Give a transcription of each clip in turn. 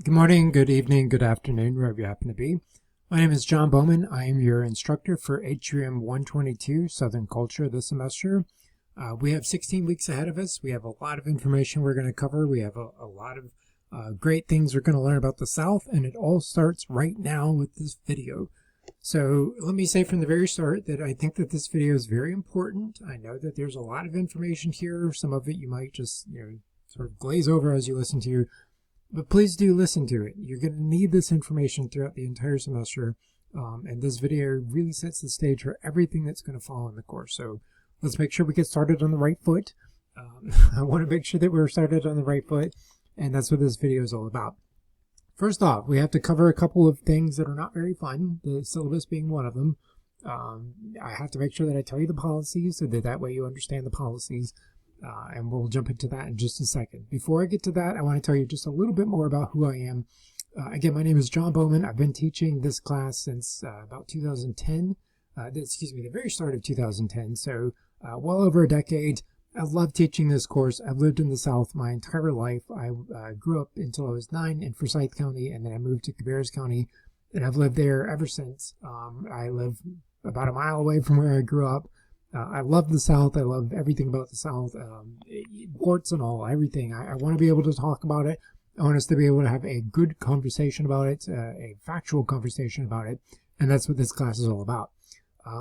Good morning, good evening, good afternoon, wherever you happen to be. My name is John Bowman. I am your instructor for HUM 122 Southern Culture this semester. We have 16 weeks ahead of us. We have a lot of information we're going to cover. We have a lot of great things we're going to learn about the South, and it all starts right now with this video. So let me say from the very start that I think that this video is very important. I know that there's a lot of information here. Some of it you might just sort of glaze over as you listen to. But please do listen to it. You're going to need this information throughout the entire semester. And this video really sets the stage for everything that's going to follow in the course. So let's make sure we get started on the right foot. I want to make sure that we're started on the right foot. And that's what this video is all about. First off, we have to cover a couple of things that are not very fun, the syllabus being one of them. I have to make sure that I tell you the policies so that way you understand the policies. And we'll jump into that in just a second. Before I get to that, I want to tell you just a little bit more about who I am. Again, my name is John Bowman. I've been teaching this class since about 2010. The very start of 2010. So well over a decade. I love teaching this course. I've lived in the South my entire life. I grew up until I was 9 in Forsyth County, and then I moved to Cabarrus County, and I've lived there ever since. I live about a mile away from where I grew up. I love the South. I love everything about the South, warts and all, everything. I want to be able to talk about it. I want us to be able to have a good conversation about it, a factual conversation about it, and that's what this class is all about.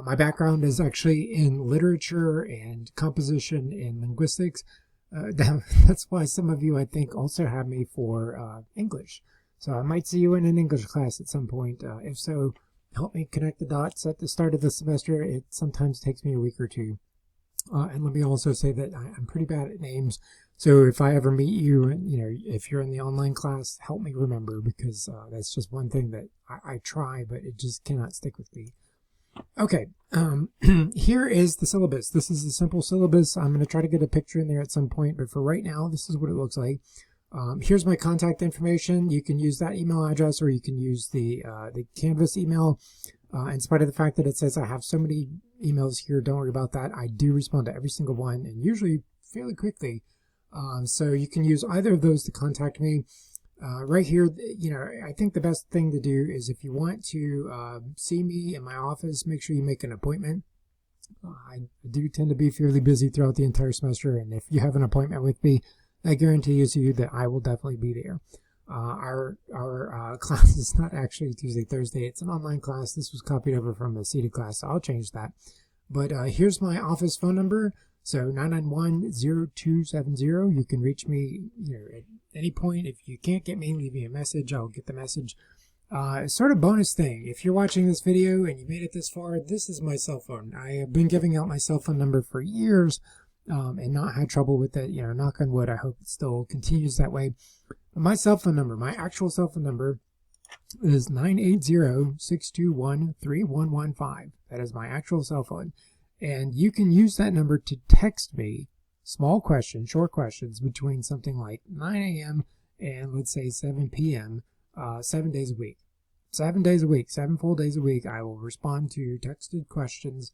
My background is actually in literature and composition and linguistics. That's why some of you, I think, also have me for English. So I might see you in an English class at some point. If so, help me connect the dots at the start of the semester. It sometimes takes me a week or two. And let me also say that I'm pretty bad at names. So if I ever meet you, and if you're in the online class, help me remember, because that's just one thing that I try, but it just cannot stick with me. Okay, here is the syllabus. This is a simple syllabus. I'm going to try to get a picture in there at some point, but for right now, this is what it looks like. Here's my contact information. You can use that email address, or you can use the Canvas email. In spite of the fact that it says I have so many emails here, don't worry about that. I do respond to every single one, and usually fairly quickly. So you can use either of those to contact me. Right here, I think the best thing to do is, if you want to see me in my office, make sure you make an appointment. I do tend to be fairly busy throughout the entire semester, and if you have an appointment with me, I guarantee you that I will definitely be there. Our class is not actually Tuesday, Thursday. It's an online class. This was copied over from a seated class, so I'll change that. But here's my office phone number. So 991-0270. You can reach me at any point. If you can't get me, leave me a message. I'll get the message. Sort of bonus thing. If you're watching this video and you made it this far, this is my cell phone. I have been giving out my cell phone number for years. And not had trouble with it, knock on wood. I hope it still continues that way. But my cell phone number, my actual cell phone number, is 980-621-3115. That is my actual cell phone. And you can use that number to text me small questions, short questions, between something like 9 a.m. and let's say 7 p.m. 7 days a week. 7 days a week, 7 full days a week, I will respond to your texted questions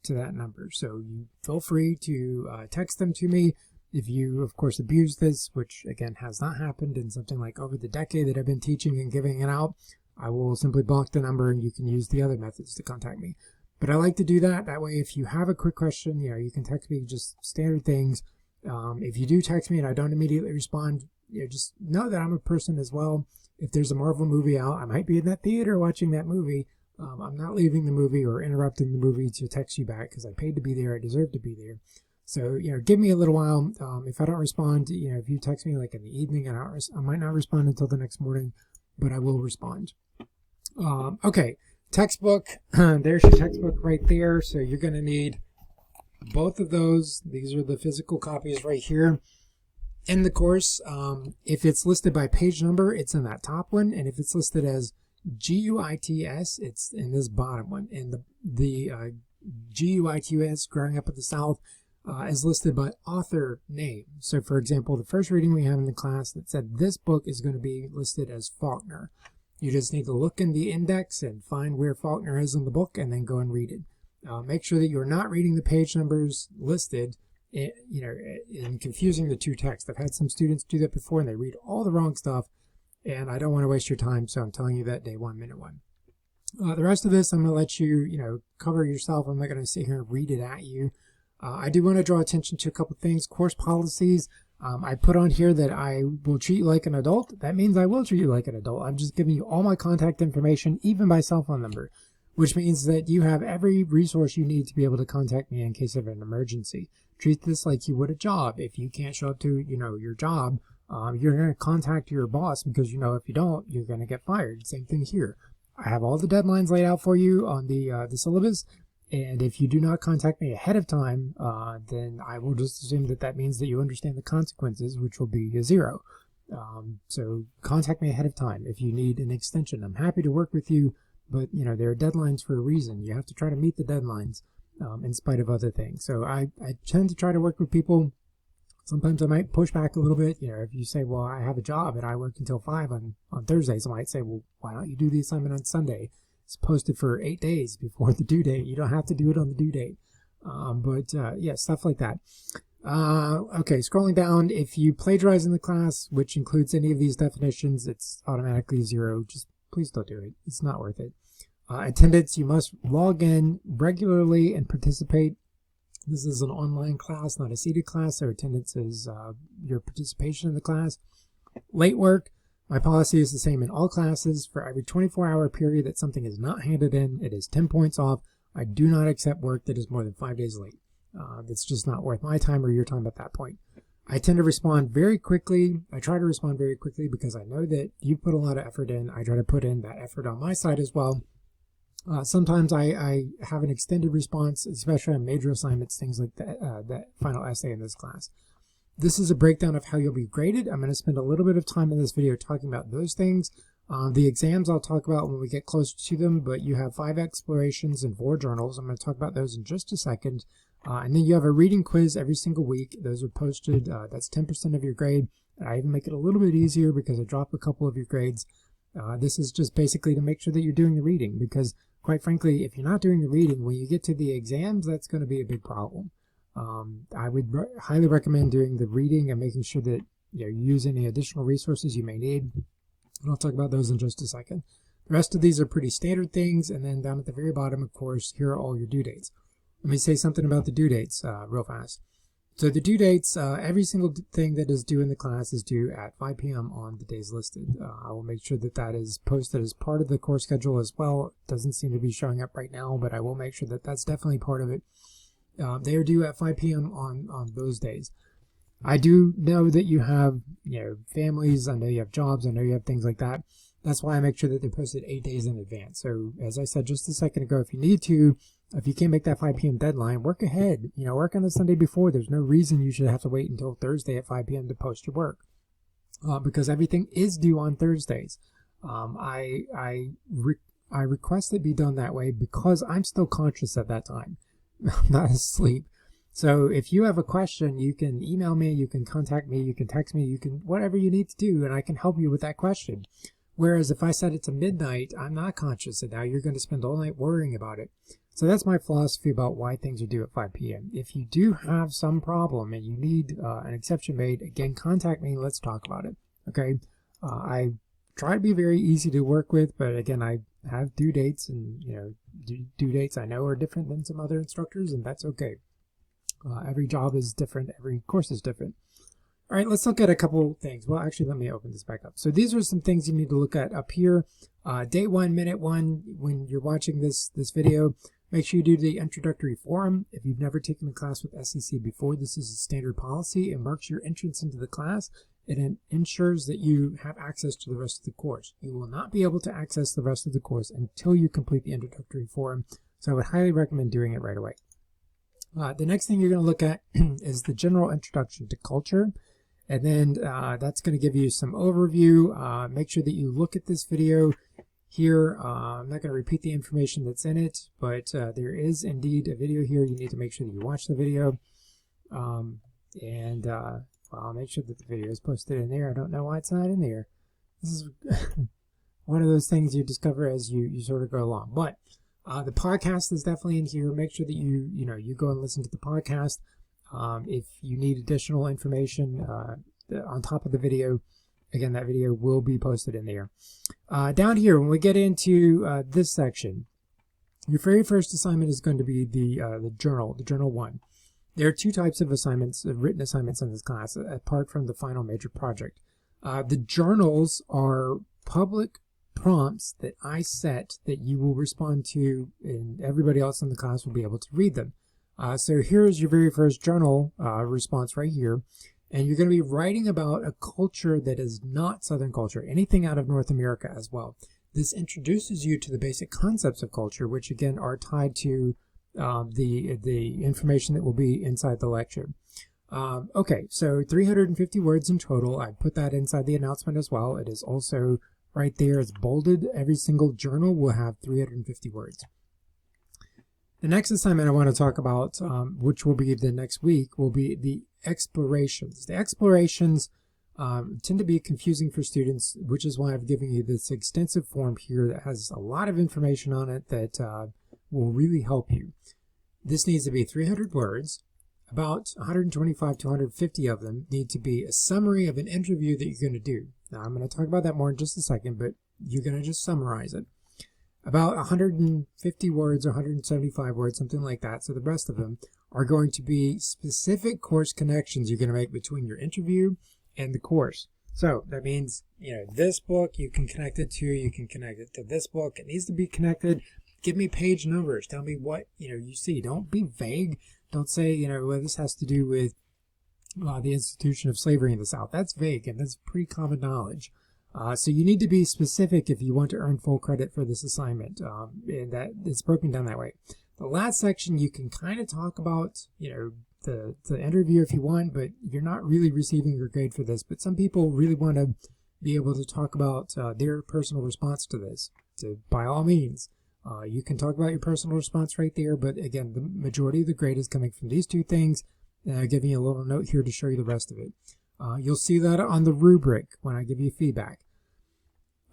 to that number. So you feel free to text them to me. If you, of course, abuse this, which again has not happened in something like over the decade that I've been teaching and giving it out, I will simply block the number, and you can use the other methods to contact me. But I like to do that. That way, if you have a quick question, you can text me just standard things. If you do text me and I don't immediately respond, just know that I'm a person as well. If there's a Marvel movie out, I might be in that theater watching that movie. I'm not leaving the movie or interrupting the movie to text you back, because I paid to be there. I deserve to be there. So, give me a little while. If I don't respond, if you text me like in the evening, and I might not respond until the next morning, but I will respond. Okay, textbook. There's your textbook right there. So you're going to need both of those. These are the physical copies right here. In the course, if it's listed by page number, it's in that top one. And if it's listed as GUITS, it's in this bottom one. And the GUITS, Growing Up in the South, is listed by author name. So for example, the first reading we have in the class that said this book is going to be listed as Faulkner. You just need to look in the index and find where Faulkner is in the book, and then go and read it. Make sure that you're not reading the page numbers listed, in confusing the two texts. I've had some students do that before, and they read all the wrong stuff, and I don't want to waste your time, so I'm telling you that day one, minute one. The rest of this, I'm going to let you, cover yourself. I'm not going to sit here and read it at you. I do want to draw attention to a couple things. Course policies. I put on here that I will treat you like an adult. That means I will treat you like an adult. I'm just giving you all my contact information, even my cell phone number, which means that you have every resource you need to be able to contact me in case of an emergency. Treat this like you would a job. If you can't show up to, your job, you're going to contact your boss because, if you don't, you're going to get fired. Same thing here. I have all the deadlines laid out for you on the syllabus. And if you do not contact me ahead of time, then I will just assume that means that you understand the consequences, which will be a 0. So contact me ahead of time if you need an extension. I'm happy to work with you, but there are deadlines for a reason. You have to try to meet the deadlines in spite of other things. So I tend to try to work with people. Sometimes I might push back a little bit. If you say, well, I have a job and I work until 5 on Thursdays, I might say, well, why don't you do the assignment on Sunday? It's posted for 8 days before the due date. You don't have to do it on the due date. Yeah, stuff like that. Okay, scrolling down, if you plagiarize in the class, which includes any of these definitions, it's automatically 0. Just please don't do it. It's not worth it. Attendance, you must log in regularly and participate. This is an online class, not a seated class, so attendance is your participation in the class. Late work. My policy is the same in all classes. For every 24-hour period that something is not handed in, it is 10 points off. I do not accept work that is more than 5 days late. That's just not worth my time or your time at that point. I tend to respond very quickly. I try to respond very quickly because I know that you put a lot of effort in. I try to put in that effort on my side as well. Sometimes I have an extended response, especially on major assignments, things like that final essay in this class. This is a breakdown of how you'll be graded. I'm going to spend a little bit of time in this video talking about those things. The exams I'll talk about when we get closer to them, but you have 5 explorations and 4 journals. I'm going to talk about those in just a second. And then you have a reading quiz every single week. Those are posted. That's 10% of your grade. I even make it a little bit easier because I drop a couple of your grades. This is just basically to make sure that you're doing the reading because, quite frankly, if you're not doing the reading, when you get to the exams, that's going to be a big problem. I would highly recommend doing the reading and making sure that you use any additional resources you may need. And I'll talk about those in just a second. The rest of these are pretty standard things, and then down at the very bottom, of course, here are all your due dates. Let me say something about the due dates real fast. So the due dates, every single thing that is due in the class is due at 5 p.m. on the days listed. I will make sure that is posted as part of the course schedule as well. It doesn't seem to be showing up right now, but I will make sure that that's definitely part of it. They are due at 5 p.m. on those days. I do know that you have families. I know you have jobs. I know you have things like that. That's why I make sure that they're posted 8 days in advance. So as I said just a second ago, if you can't make that 5 p.m. deadline, work ahead. Work on the Sunday before. There's no reason you should have to wait until Thursday at 5 p.m. to post your work because everything is due on Thursdays. I request it be done that way because I'm still conscious at that time. I'm not asleep. So if you have a question, you can email me, you can contact me, you can text me, you can whatever you need to do, and I can help you with that question. Whereas if I set it to midnight, I'm not conscious, and now you're going to spend all night worrying about it. So that's my philosophy about why things are due at 5 p.m. If you do have some problem and you need an exception made, again, contact me. Let's talk about it. Okay. I try to be very easy to work with, but again, I have due dates, and due dates I know are different than some other instructors, and that's okay. Every job is different. Every course is different. All right, let's look at a couple things. Well, actually, let me open this back up. So these are some things you need to look at up here. Day 1, minute 1, when you're watching this video, make sure you do the introductory forum. If you've never taken a class with SEC before, this is a standard policy. It marks your entrance into the class. It ensures that you have access to the rest of the course. You will not be able to access the rest of the course until you complete the introductory forum. So I would highly recommend doing it right away. The next thing you're going to look at is the general introduction to culture. And then that's going to give you some overview. Make sure that you look at this video here. I'm not going to repeat the information that's in it, but there is indeed a video here. You need to make sure that you watch the video. I'll make sure that the video is posted in there. I don't know why it's not in there. This is one of those things you discover as you sort of go along. But the podcast is definitely in here. Make sure that you go and listen to the podcast. If you need additional information on top of the video, again, that video will be posted in there. Down here, when we get into this section, your very first assignment is going to be the journal 1. There are 2 types of assignments, written assignments in this class, apart from the final major project. The journals are public prompts that I set that you will respond to, and everybody else in the class will be able to read them. So here's your very first journal response right here, and you're going to be writing about a culture that is not Southern culture, anything out of North America as well. This introduces you to the basic concepts of culture, which again are tied to the information that will be inside the lecture. Okay, so 350 words in total. I put that inside the announcement as well. It is also right there. It's bolded. Every single journal will have 350 words. The next assignment I want to talk about, which will be the next week, will be the explorations. The explorations tend to be confusing for students, which is why I've given you this extensive form here that has a lot of information on it that will really help you. This needs to be 300 words. About 125 to 150 of them need to be a summary of an interview that you're going to do. Now, I'm going to talk about that more in just a second, but you're going to just summarize it. About 150 words or 175 words, something like that. So the rest of them are going to be specific course connections you're going to make between your interview and the course. So that means, this book you can connect it to, you can connect it to this book. It needs to be connected. Give me page numbers. Tell me what, you see. Don't be vague. Don't say, well, this has to do with the institution of slavery in the South. That's vague, and that's pretty common knowledge. So you need to be specific if you want to earn full credit for this assignment, and that it's broken down that way. The last section, you can kind of talk about, the interview if you want, but you're not really receiving your grade for this. But some people really want to be able to talk about their personal response to this. So by all means, you can talk about your personal response right there, but again, the majority of the grade is coming from these 2 things, and I'm giving you a little note here to show you the rest of it. You'll see that on the rubric when I give you feedback.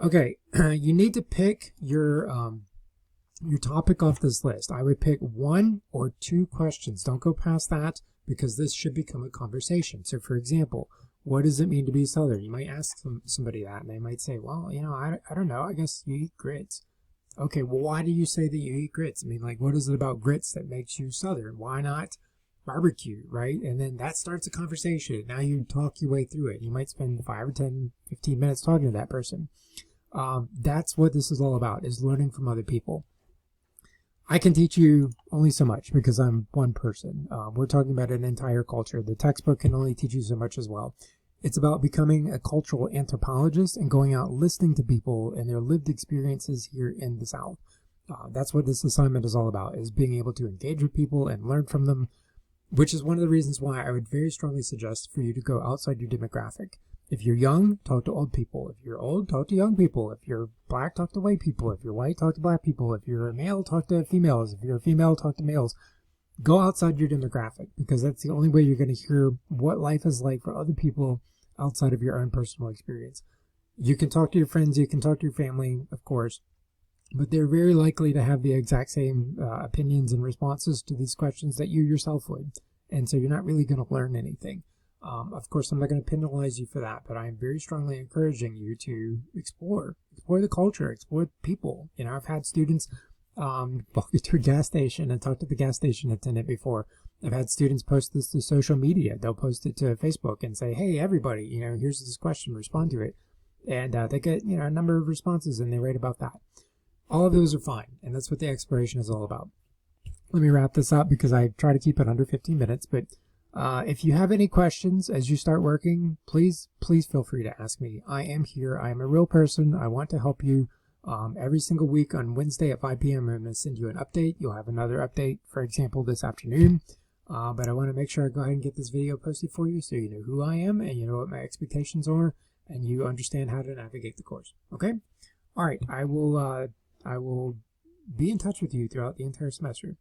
Okay, you need to pick your topic off this list. I would pick 1 or 2 questions. Don't go past that, because this should become a conversation. So for example, what does it mean to be Southern? You might ask somebody that, and they might say, well, I don't know, I guess you eat grits. Okay, well, why do you say that you eat grits? I mean, like, what is it about grits that makes you Southern? Why not barbecue, right? And then that starts a conversation. Now you talk your way through it. You might spend 5 or 10, 15 minutes talking to that person. That's what this is all about, is learning from other people. I can teach you only so much because I'm one person. We're talking about an entire culture. The textbook can only teach you so much as well. It's about becoming a cultural anthropologist and going out listening to people and their lived experiences here in the South. That's what this assignment is all about, is being able to engage with people and learn from them, which is one of the reasons why I would very strongly suggest for you to go outside your demographic. If you're young, talk to old people. If you're old, talk to young people. If you're black, talk to white people. If you're white, talk to black people. If you're a male, talk to females. If you're a female, talk to males. Go outside your demographic, because that's the only way you're going to hear what life is like for other people outside of your own personal experience. You can talk to your friends, you can talk to your family, of course, but they're very likely to have the exact same opinions and responses to these questions that you yourself would. And so you're not really going to learn anything. Of course, I'm not going to penalize you for that, but I'm very strongly encouraging you to explore the culture, explore people. I've had students walk to a gas station and talk to the gas station attendant before. I've had students post this to social media. They'll post it to Facebook and say, hey, everybody, here's this question, respond to it. And they get, a number of responses, and they write about that. All of those are fine, and that's what the exploration is all about. Let me wrap this up because I try to keep it under 15 minutes, but if you have any questions as you start working, please feel free to ask me. I am here. I am a real person. I want to help you. Every single week on Wednesday at 5 p.m. I'm going to send you an update. You'll have another update, for example, this afternoon. But I want to make sure I go ahead and get this video posted for you so you know who I am and you know what my expectations are and you understand how to navigate the course. Okay? All right. I will be in touch with you throughout the entire semester.